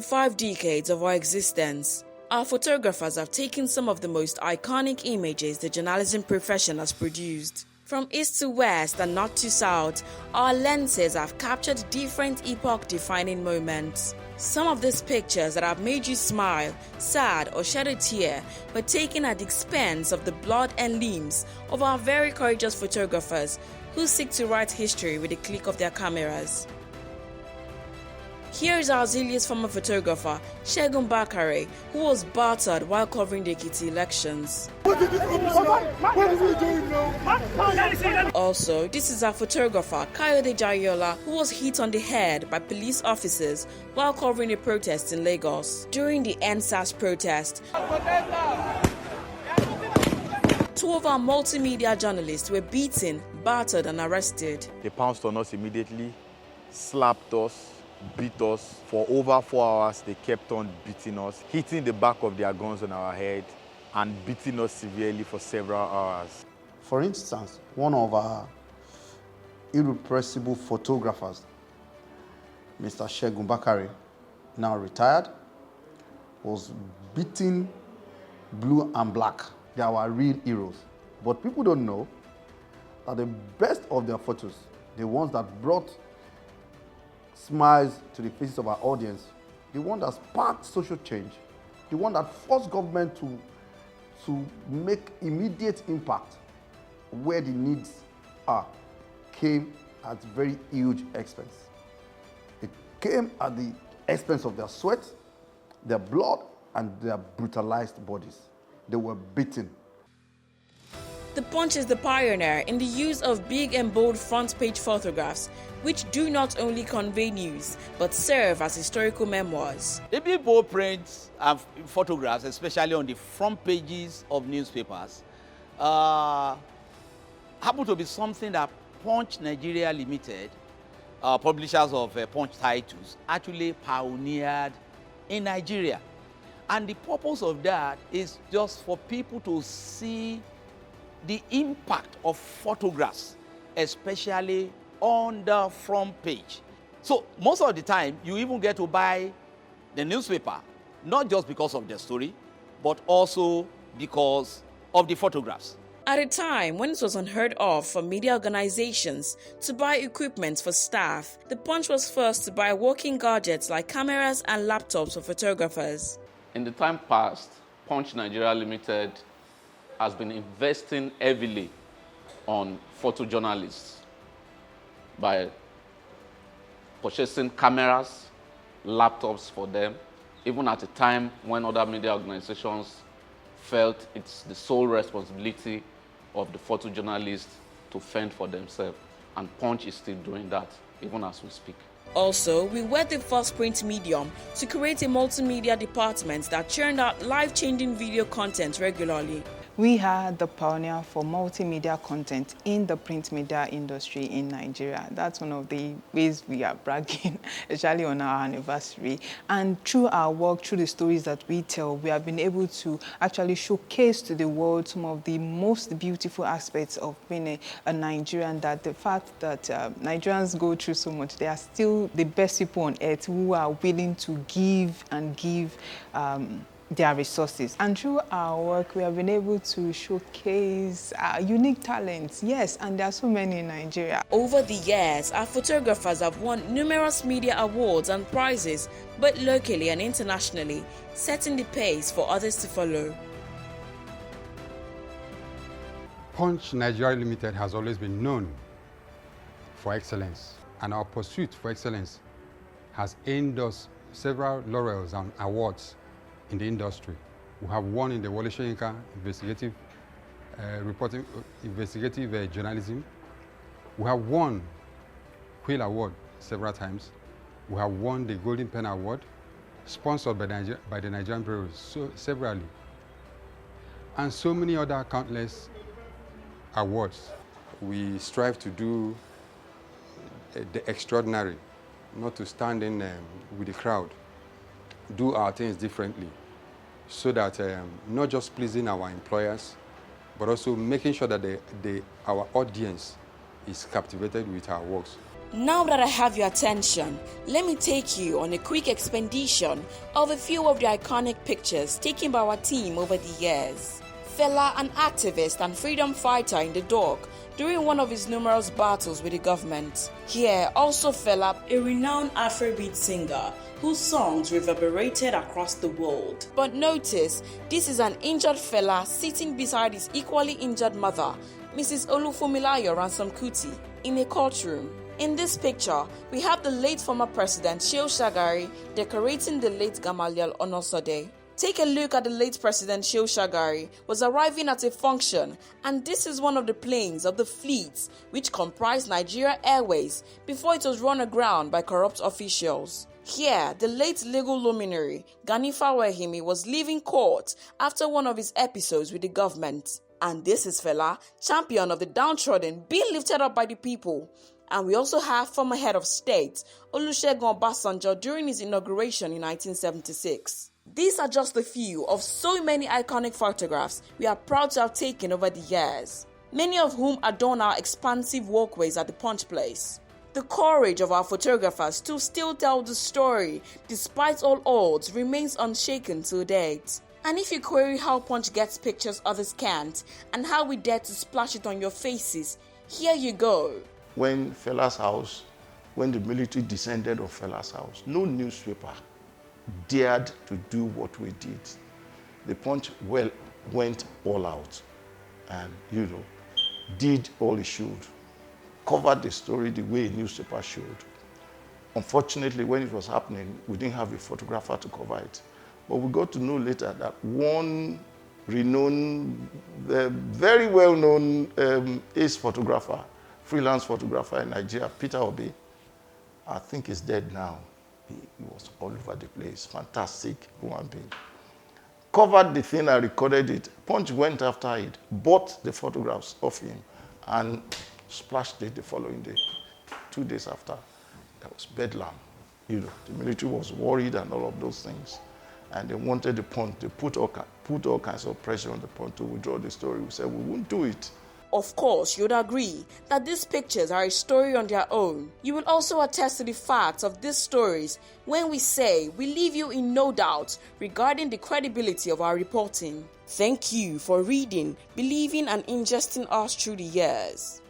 5 decades of our existence, our photographers have taken some of the most iconic images the journalism profession has produced. From east to west and north to south, our lenses have captured different epoch-defining moments. Some of these pictures that have made you smile, sad, or shed a tear were taken at the expense of the blood and limbs of our very courageous photographers who seek to write history with the click of their cameras. Here is our zealous former photographer, Segun Bakare, who was battered while covering the Ekiti elections. Also, this is our photographer, Kayode Jayola, who was hit on the head by police officers while covering a protest in Lagos. During the NSAS protest, 2 of our multimedia journalists were beaten, battered, and arrested. They pounced on us immediately, slapped us, beat us. For over 4 hours, they kept on beating us, hitting the back of their guns on our head and beating us severely for several hours. For instance, one of our irrepressible photographers, Mr. Segun Bakare, now retired, was beaten blue and black. They are our real heroes. But people don't know that the best of their photos, the ones that brought smiles to the faces of our audience, the one that sparked social change, the one that forced government to make immediate impact where the needs are, came at very huge expense. It came at the expense of their sweat, their blood, and their brutalized bodies. They were beaten. The Punch is the pioneer in the use of big and bold front-page photographs, which do not only convey news, but serve as historical memoirs. The big bold prints and photographs, especially on the front pages of newspapers, happen to be something that Punch Nigeria Limited, publishers of Punch titles, actually pioneered in Nigeria. And the purpose of that is just for people to see the impact of photographs, especially on the front page. So most of the time, you even get to buy the newspaper, not just because of the story, but also because of the photographs. At a time when it was unheard of for media organizations to buy equipment for staff, the Punch was first to buy working gadgets like cameras and laptops for photographers. In the time past, Punch Nigeria Limited has been investing heavily on photojournalists by purchasing cameras, laptops for them, even at a time when other media organizations felt it's the sole responsibility of the photojournalists to fend for themselves. And Punch is still doing that, even as we speak. Also, we were the first print medium to create a multimedia department that churned out life-changing video content regularly. We are the pioneer for multimedia content in the print media industry in Nigeria. That's one of the ways we are bragging, especially on our anniversary. And through our work, through the stories that we tell, we have been able to actually showcase to the world some of the most beautiful aspects of being a Nigerian, that the fact that Nigerians go through so much, they are still the best people on earth who are willing to give and give their resources. And through our work, we have been able to showcase unique talents. Yes, and there are so many in Nigeria. Over the years, our photographers have won numerous media awards and prizes, both locally and internationally, setting the pace for others to follow. Punch Nigeria Limited has always been known for excellence, and our pursuit for excellence has earned us several laurels and awards in the industry. We have won in the Wole Soyinka investigative journalism. We have won Quill Award several times. We have won the Golden Pen Award, sponsored by the Nigerian Bureau severally, and so many other countless awards. We strive to do the extraordinary, not to stand in with the crowd, do our things differently, so that not just pleasing our employers, but also making sure that our audience is captivated with our works. Now that I have your attention, let me take you on a quick expedition of a few of the iconic pictures taken by our team over the years. Fela, an activist and freedom fighter in the dock during one of his numerous battles with the government. Here, also Fela, a renowned Afrobeat singer whose songs reverberated across the world. But notice, this is an injured Fela sitting beside his equally injured mother, Mrs. Olufunmilayo Ransom Kuti, in a courtroom. In this picture, we have the late former president Shehu Shagari decorating the late Gamaliel Onosode. Take a look at the late President Shehu Shagari was arriving at a function, and this is one of the planes of the fleet which comprised Nigeria Airways before it was run aground by corrupt officials. Here, the late legal luminary Gani Fawehimi was leaving court after one of his episodes with the government. And this is Fela, champion of the downtrodden, being lifted up by the people. And we also have former head of state Olusegun Obasanjo during his inauguration in 1976. These are just a few of so many iconic photographs we are proud to have taken over the years, many of whom adorn our expansive walkways at the Punch Place. The courage of our photographers to still tell the story despite all odds remains unshaken to date. And if you query how Punch gets pictures others can't and how we dare to splash it on your faces, here you go. When Fela's house, when the military descended on Fela's house, no newspaper dared to do what we did. The Punch went all out and, did all it should, covered the story the way a newspaper should. Unfortunately, when it was happening, we didn't have a photographer to cover it. But we got to know later that one renowned, very well-known ace photographer, freelance photographer in Nigeria, Peter Obi, I think he's dead now. He was all over the place, fantastic human being. Covered the thing and recorded it. Punch went after it, bought the photographs of him, and splashed it the following day. 2 days after, there was bedlam. The military was worried and all of those things. And they wanted the Punch, they put all kinds of pressure on the Punch to withdraw the story. We said we wouldn't do it. Of course, you'd agree that these pictures are a story on their own. You will also attest to the facts of these stories when we say we leave you in no doubt regarding the credibility of our reporting. Thank you for reading, believing, and ingesting us through the years.